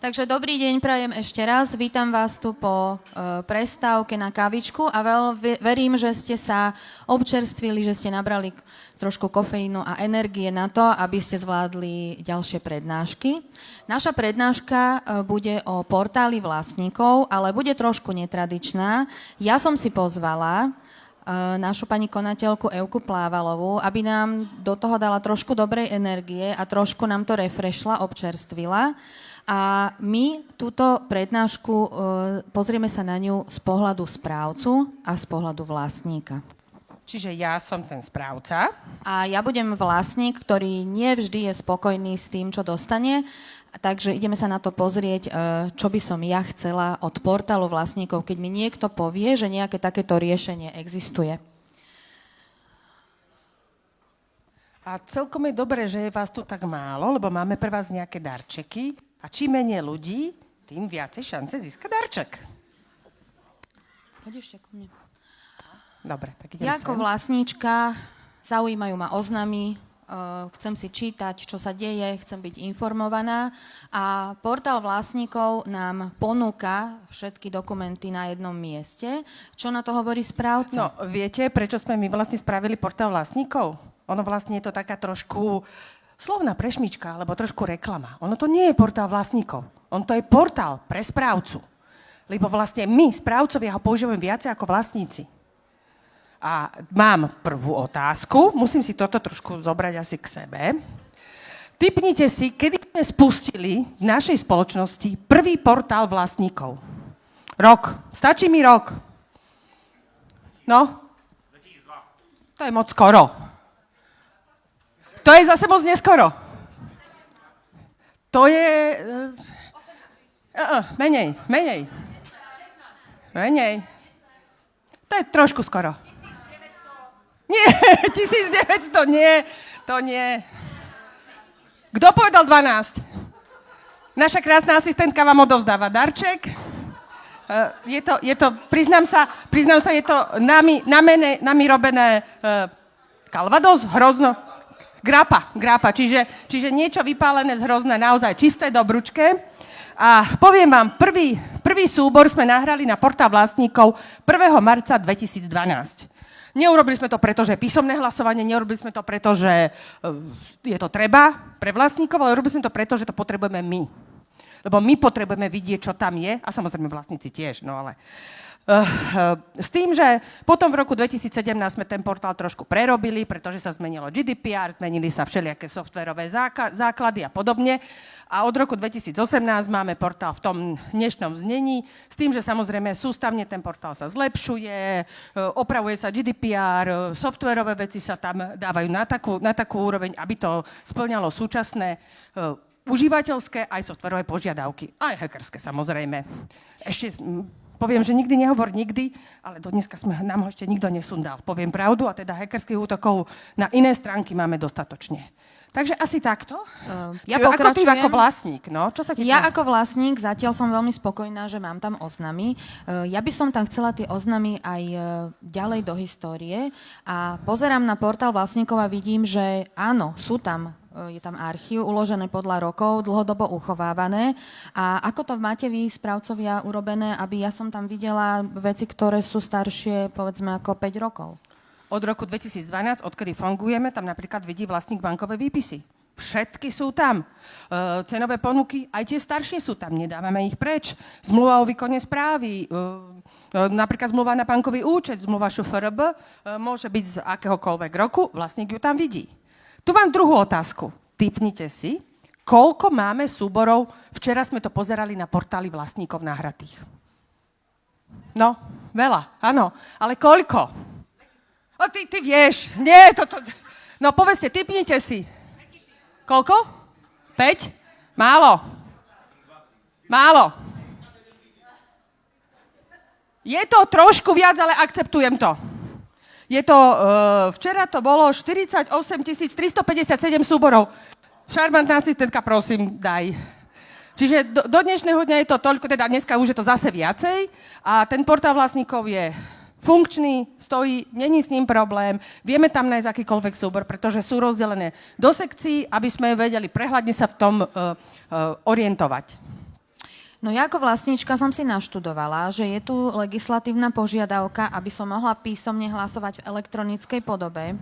Takže dobrý deň, prajem ešte raz. Vítam vás tu po prestávke na kavičku a verím, že ste sa občerstvili, že ste nabrali trošku kofeínu a energie na to, aby ste zvládli ďalšie prednášky. Naša prednáška bude o portáli vlastníkov, ale bude trošku netradičná. Ja som si pozvala našu pani konateľku Evku Plávalovú, aby nám do toho dala trošku dobrej energie a trošku nám to refreshla, občerstvila. A my túto prednášku pozrieme sa na ňu z pohľadu správcu a z pohľadu vlastníka. Čiže ja som ten správca. A ja budem vlastník, ktorý nevždy je spokojný s tým, čo dostane. Takže ideme sa na to pozrieť, čo by som ja chcela od portálu vlastníkov, keď mi niekto povie, že nejaké takéto riešenie existuje. A celkom je dobré, že je vás tu tak málo, lebo máme pre vás nejaké darčeky. A čím menej ľudí, tým viacej šance získať darček. Poď ešte ku mne. Dobre, tak idem Ja ako vlastníčka, zaujímajú ma oznamy, chcem si čítať, čo sa deje, chcem byť informovaná a portál vlastníkov nám ponúka všetky dokumenty na jednom mieste. Čo na to hovorí správca? No, viete, prečo sme my vlastne spravili portál vlastníkov? Ono vlastne je to taká trošku slovná prešmička, alebo trošku reklama. Ono to nie je portál vlastníkov. On to je portál pre správcu. Lebo vlastne my, správcovia, ho používame viacej ako vlastníci. A mám prvú otázku. Musím si toto trošku zobrať asi k sebe. Tipnite si, kedy sme spustili v našej spoločnosti prvý portál vlastníkov. Rok. Stačí mi rok. No? 2002. To je moc skoro. To je zase moc neskoro. To je... menej. Menej. To je trošku skoro. 1900. Nie, 1900, nie. To nie. Kto povedal 12? Naša krásna asistentka vám odovzdáva darček. Je to, priznám sa, je to nami robené kalvados, hrozno. Grapa, čiže niečo vypálené z hrozna, naozaj čisté do bručke. A poviem vám, prvý súbor sme nahrali na portál vlastníkov 1. marca 2012. Neurobili sme to preto, že je písomné hlasovanie, neurobili sme to preto, že je to treba pre vlastníkov, ale urobili sme to preto, že to potrebujeme my. Lebo my potrebujeme vidieť, čo tam je, a samozrejme vlastníci tiež, no ale... s tým, že potom v roku 2017 sme ten portál trošku prerobili, pretože sa zmenilo GDPR, zmenili sa všelijaké softverové základy a podobne. A od roku 2018 máme portál v tom dnešnom znení, s tým, že samozrejme sústavne ten portál sa zlepšuje, opravuje sa GDPR, softverové veci sa tam dávajú na takú úroveň, aby to spĺňalo súčasné užívateľské aj softverové požiadavky. Aj hackerské samozrejme. Ešte... Poviem, že nikdy nehovor nikdy, ale do dneska nám ho ešte nikto nesundal. Poviem pravdu a teda hackerských útokov na iné stránky máme dostatočne. Takže asi takto. Ja pokračujem. Ako ty ako vlastník, no? Čo sa ti Ja ako vlastník zatiaľ som veľmi spokojná, že mám tam oznamy. Ja by som tam chcela tie oznamy aj ďalej do histórie a pozerám na portál vlastníkov a vidím, že áno, je tam archív uložené podľa rokov, dlhodobo uchovávané. A ako to máte vy, správcovia, urobené, aby ja som tam videla veci, ktoré sú staršie, povedzme, ako 5 rokov? Od roku 2012, odkedy fungujeme, tam napríklad vidí vlastník bankové výpisy. Všetky sú tam. Cenové ponuky, aj tie staršie sú tam, nedávame ich preč. Zmluva o výkone správy, napríklad zmluva na bankový účet, zmluva ŠFRB, môže byť z akéhokoľvek roku, vlastník ju tam vidí. Tu mám druhú otázku. Tipnite si, koľko máme súborov, včera sme to pozerali na portáli vlastníkov nahratých. No, veľa, áno, ale koľko? O, ty vieš, nie, toto... No, povedzte, tipnite si. Koľko? 5? Málo. Je to trošku viac, ale akceptujem to. Včera to bolo 48 357 súborov. Šarmantná asistentka, prosím, daj. Čiže do dnešného dňa je to toľko, teda dneska už je to zase viacej a ten portál vlastníkov je funkčný, stojí, není s ním problém, vieme tam nájsť akýkoľvek súbor, pretože sú rozdelené do sekcií, aby sme vedeli prehľadne sa v tom orientovať. No ja ako vlastníčka som si naštudovala, že je tu legislatívna požiadavka, aby som mohla písomne hlasovať v elektronickej podobe.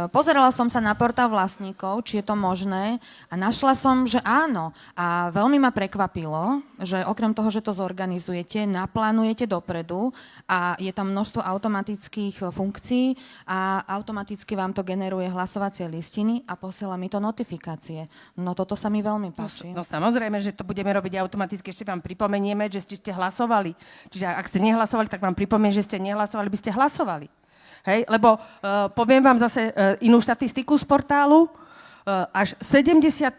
Pozerala som sa na portál vlastníkov, či je to možné a našla som, že áno. A veľmi ma prekvapilo, že okrem toho, že to zorganizujete, naplánujete dopredu a je tam množstvo automatických funkcií a automaticky vám to generuje hlasovacie listiny a posiela mi to notifikácie. No toto sa mi veľmi páči. No samozrejme, že to budeme robiť automaticky. Ešte vám pripomenieme, že ste hlasovali. Čiže ak ste nehlasovali, tak vám pripomeniem, že ste nehlasovali, by ste hlasovali. Hej? Lebo poviem vám zase inú štatistiku z portálu. Až 75%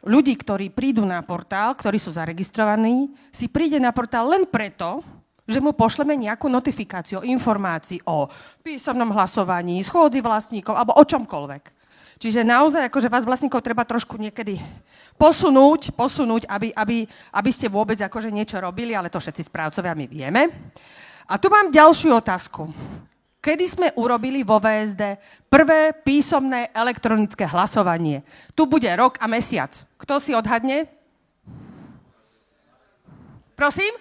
ľudí, ktorí prídu na portál, ktorí sú zaregistrovaní, si príde na portál len preto, že mu pošleme nejakú notifikáciu, informácií o písomnom hlasovaní, schôdzi vlastníkov alebo o čomkoľvek. Čiže naozaj, akože vás vlastníkov treba trošku niekedy posunúť, aby ste vôbec akože niečo robili, ale to všetci správcovia my vieme. A tu mám ďalšiu otázku. Kedy sme urobili vo VSD prvé písomné elektronické hlasovanie? Tu bude rok a mesiac. Kto si odhadne? Prosím?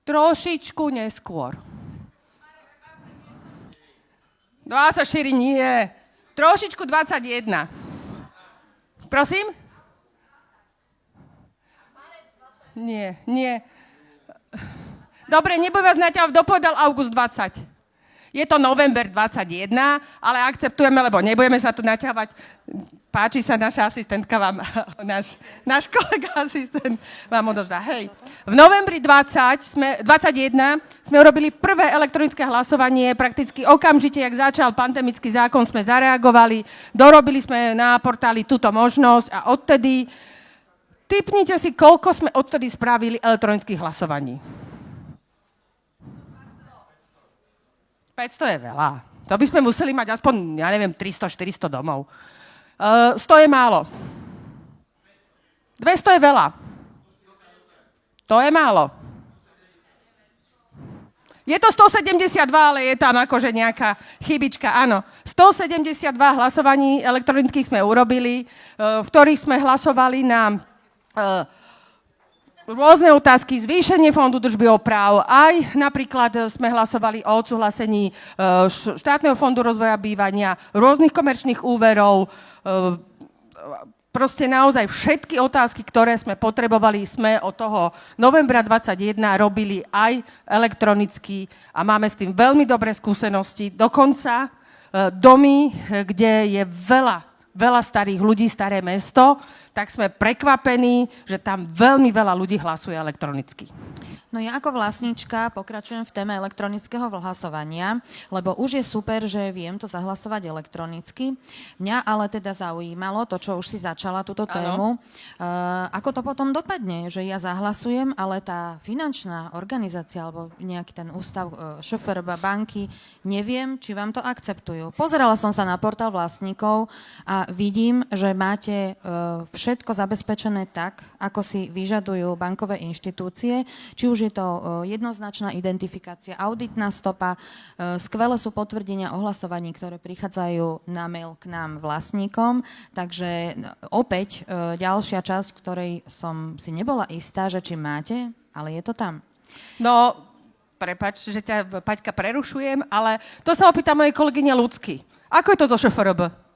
Trošičku neskôr. 24 nie. Trošičku 21. Prosím? Nie. Dobre, nebudem vás naťahovať, dopovedal august 20. Je to november 21, ale akceptujeme, lebo nebudeme sa tu naťahovať. Páči sa naša asistentka vám, náš kolega asistent vám odozdá. Hej. V novembri 21 sme urobili prvé elektronické hlasovanie, prakticky okamžite, jak začal pandemický zákon, sme zareagovali, dorobili sme na portáli túto možnosť a odtedy, tipnite si, koľko sme odtedy spravili elektronických hlasovaní. 500 je veľa. To by sme museli mať aspoň, 300-400 domov. 100 je málo. 200 je veľa. To je málo. Je to 172, ale je tam akože nejaká chybička. Áno, 172 hlasovaní elektronických sme urobili, v ktorých sme hlasovali na rôzne otázky, zvýšenie fondu držby o práv, aj napríklad sme hlasovali o odsúhlasení štátneho fondu rozvoja bývania, rôznych komerčných úverov, proste naozaj všetky otázky, ktoré sme potrebovali, sme od toho novembra 21 robili aj elektronicky a máme s tým veľmi dobré skúsenosti. Dokonca domy, kde je veľa starých ľudí, staré mesto, tak sme prekvapení, že tam veľmi veľa ľudí hlasuje elektronicky. No ja ako vlastníčka pokračujem v téme elektronického hlasovania, lebo už je super, že viem to zahlasovať elektronicky. Mňa ale teda zaujímalo to, čo už si začala túto tému. Ako to potom dopadne, že ja zahlasujem, ale tá finančná organizácia alebo nejaký ten ústav, ŠFRB, banky, neviem, či vám to akceptujú. Pozerala som sa na portál vlastníkov a vidím, že máte všetko zabezpečené tak, ako si vyžadujú bankové inštitúcie, či už je to jednoznačná identifikácia, auditná stopa, skvelé sú potvrdenia o hlasovaní, ktoré prichádzajú na mail k nám vlastníkom, takže opäť ďalšia časť, ktorej som si nebola istá, že či máte, ale je to tam. No, prepáč, že ťa, Paťka, prerušujem, ale to sa opýta mojej kolegyne Ľudsky. Ako je to zo ŠFRB?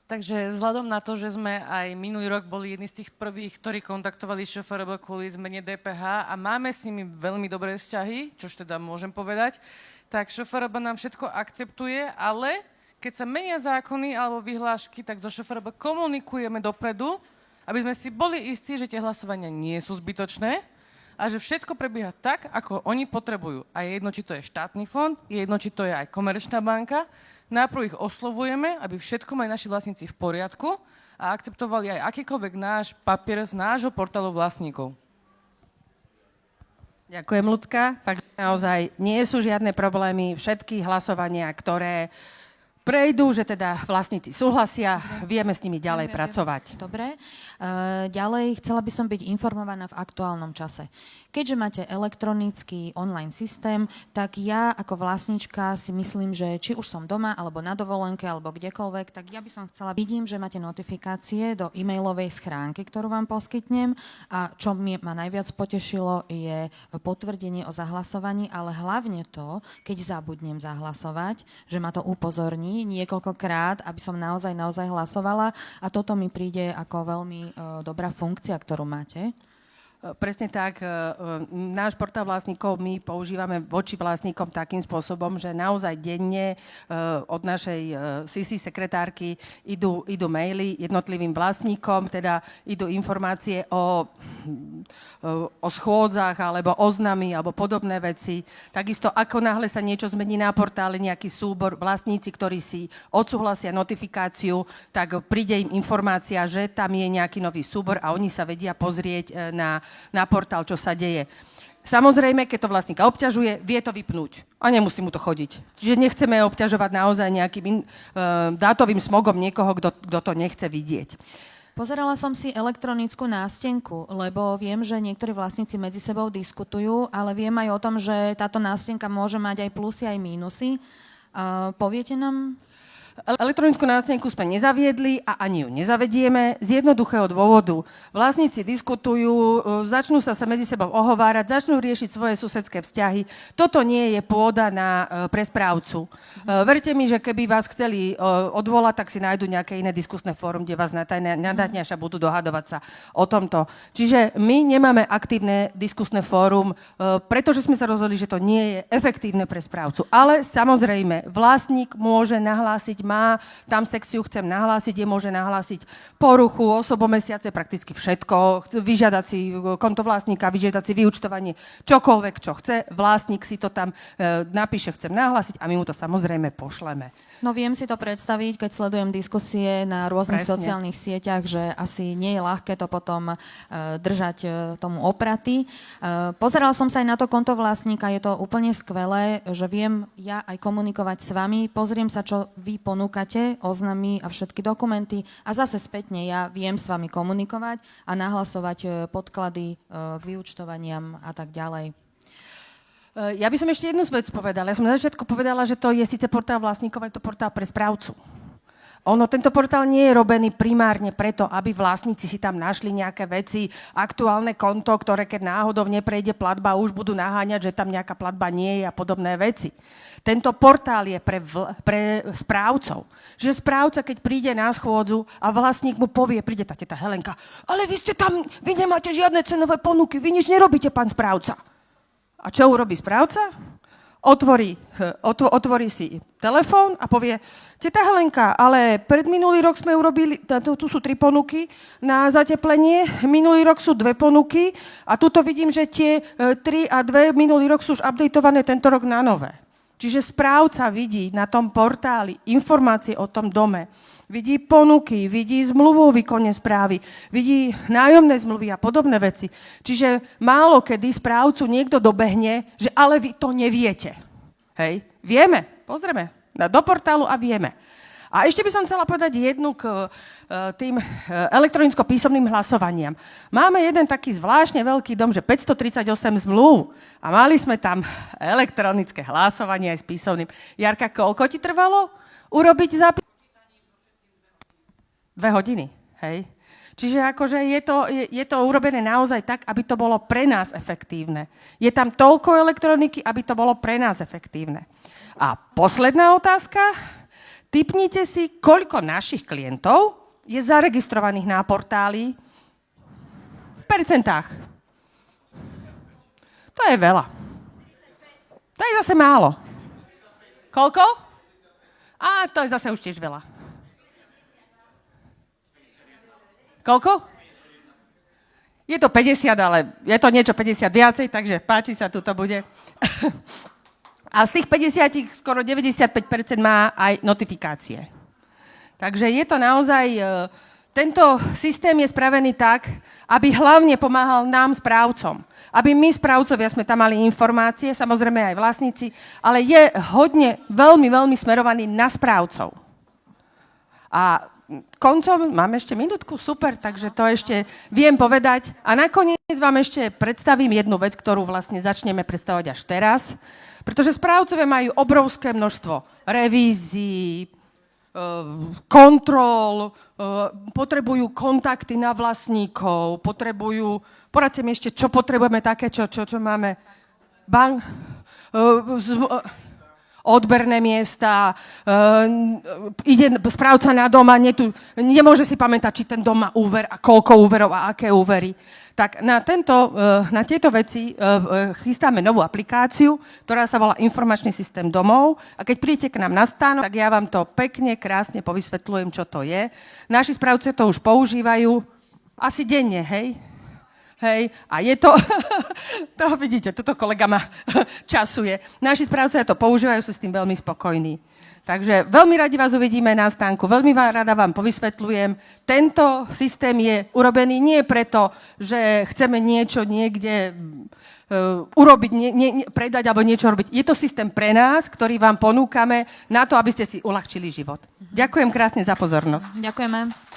Takže vzhľadom na to, že sme aj minulý rok boli jedni z tých prvých, ktorí kontaktovali ŠFRB kvôli zmene DPH a máme s nimi veľmi dobré vzťahy, čož teda môžem povedať, tak ŠFRB nám všetko akceptuje, ale keď sa menia zákony alebo vyhlášky, tak zo ŠFRB komunikujeme dopredu, aby sme si boli istí, že tie hlasovania nie sú zbytočné a že všetko prebieha tak, ako oni potrebujú. A je jedno, či to je štátny fond, je jedno, či to je aj komerčná banka. Najprv ich oslovujeme, aby všetko mali naši vlastníci v poriadku a akceptovali aj akýkoľvek náš papier z nášho portálu vlastníkov. Ďakujem, Ľudská. Takže naozaj nie sú žiadne problémy. Všetky hlasovania, ktoré prejdú, že teda vlastníci súhlasia, vieme s nimi ďalej pracovať. Dobre. Ďalej, chcela by som byť informovaná v aktuálnom čase. Keďže máte elektronický online systém, tak ja ako vlastníčka si myslím, že či už som doma, alebo na dovolenke, alebo kdekoľvek, tak ja by som chcela, vidím, že máte notifikácie do e-mailovej schránky, ktorú vám poskytnem, a čo ma najviac potešilo, je potvrdenie o zahlasovaní, ale hlavne to, keď zabudnem zahlasovať, že ma to upozorní niekoľkokrát, aby som naozaj hlasovala, a toto mi príde ako veľmi dobrá funkcia, ktorú máte. Presne tak. Náš portál vlastníkov my používame voči vlastníkom takým spôsobom, že naozaj denne od našej CC sekretárky idú maily jednotlivým vlastníkom, teda idú informácie o schôdzach alebo oznamy alebo podobné veci. Takisto ako náhle sa niečo zmení na portále, nejaký súbor, vlastníci, ktorí si odsúhlasia notifikáciu, tak príde im informácia, že tam je nejaký nový súbor a oni sa vedia pozrieť na portál, čo sa deje. Samozrejme, keď to vlastníka obťažuje, vie to vypnúť a nemusí mu to chodiť. Čiže nechceme obťažovať naozaj nejakým dátovým smogom niekoho, kto to nechce vidieť. Pozerala som si elektronickú nástenku, lebo viem, že niektorí vlastníci medzi sebou diskutujú, ale viem aj o tom, že táto nástenka môže mať aj plusy, aj mínusy. Poviete nám? Elektronickú nástenku sme nezaviedli a ani ju nezavedieme z jednoduchého dôvodu. Vlastníci diskutujú, začnú sa medzi sebou ohovárať, začnú riešiť svoje susedské vzťahy. Toto nie je pôda pre správcu. Verte mi, že keby vás chceli odvolať, tak si nájdu nejaké iné diskusné fórum, kde vás nadatňaša budú dohadovať sa o tomto. Čiže my nemáme aktívne diskusné fórum, pretože sme sa rozhodli, že to nie je efektívne pre správcu. Ale samozrejme, vlastník môže nahlásiť, má tam sekciu chcem nahlásiť, môže nahlásiť poruchu, osobomesiace, prakticky všetko, vyžiadať si konto vlastníka, vyžiadať si vyúčtovanie, čokoľvek, čo chce. Vlastník si to tam napíše, chcem nahlásiť a my mu to samozrejme pošleme. No viem si to predstaviť, keď sledujem diskusie na rôznych sociálnych sieťach, že asi nie je ľahké to potom držať tomu opraty. Pozeral som sa aj na to konto vlastníka, je to úplne skvelé, že viem ja aj komunikovať s vami, pozriem sa, čo vy ponúkate, oznamy a všetky dokumenty a zase spätne ja viem s vami komunikovať a nahlasovať podklady k vyúčtovaniam a tak ďalej. Ja by som ešte jednu vec povedala. Ja som na začiatku povedala, že to je síce portál vlastníkov, ale to portál pre správcu. Tento portál nie je robený primárne preto, aby vlastníci si tam našli nejaké veci, aktuálne konto, ktoré keď náhodou neprejde platba, už budú naháňať, že tam nejaká platba nie je a podobné veci. Tento portál je pre správcov. Že správca, keď príde na schôdzu a vlastník mu povie, príde tá teta Helenka, ale vy nemáte žiadne cenové ponuky, vy nič nerobíte, pán správca. A čo urobí správca? Otvorí si telefón a povie, teta Helenka, ale predminulý rok sme urobili, tu sú 3 ponuky na zateplenie, minulý rok sú 2 ponuky a tuto vidím, že tie 3 a 2 minulý rok sú už updateované tento rok na nové. Čiže správca vidí na tom portáli informácie o tom dome, vidí ponuky, vidí zmluvu o výkone správy, vidí nájomné zmluvy a podobné veci. Čiže málo kedy správcu niekto dobehne, že ale vy to neviete. Hej? Vieme, pozrieme do portálu a vieme. A ešte by som chcela povedať jednu k tým elektronicko-písomným hlasovaniam. Máme jeden taký zvláštne veľký dom, že 538 zmluv a mali sme tam elektronické hlasovanie aj s písomným. Jarka, koľko ti trvalo urobiť zápis? 2 hodiny, hej? Čiže akože je to urobené naozaj tak, aby to bolo pre nás efektívne. Je tam toľko elektroniky, aby to bolo pre nás efektívne. A posledná otázka. Tipnite si, koľko našich klientov je zaregistrovaných na portáli v percentách. To je veľa. To je zase málo. Koľko? A to je zase už tiež veľa. Koľko? Je to 50, ale je to niečo 50 viacej, takže páči sa, tu to bude. A z tých 50 skoro 95% má aj notifikácie. Takže je to naozaj Tento systém je spravený tak, aby hlavne pomáhal nám, správcom. Aby my, správcovia, sme tam mali informácie, samozrejme aj vlastníci, ale je hodne, veľmi, veľmi smerovaný na správcov. A koncom, mám ešte minútku, super, takže to ešte viem povedať. A nakoniec vám ešte predstavím jednu vec, ktorú vlastne začneme predstavovať až teraz, pretože správcovia majú obrovské množstvo revízií, kontrol, potrebujú kontakty na vlastníkov, poradte mi ešte, čo potrebujeme také, čo máme, odberné miesta, ide správca na dom a nemôže si pamätať, či ten dom má úver a koľko úverov a aké úvery. Tak na tieto veci chystáme novú aplikáciu, ktorá sa volá Informačný systém domov. A keď prídete k nám na stánok, tak ja vám to pekne, krásne povysvetľujem, čo to je. Naši správcovia to už používajú asi denne, hej? Hej, a je to, to vidíte, toto kolega ma časuje. Naši správcovia to používajú, sú s tým veľmi spokojní. Takže veľmi radi vás uvidíme na stánku, veľmi rada vám povysvetľujem. Tento systém je urobený nie preto, že chceme niečo niekde urobiť, predať alebo niečo robiť. Je to systém pre nás, ktorý vám ponúkame na to, aby ste si uľahčili život. Ďakujem krásne za pozornosť. Ďakujeme.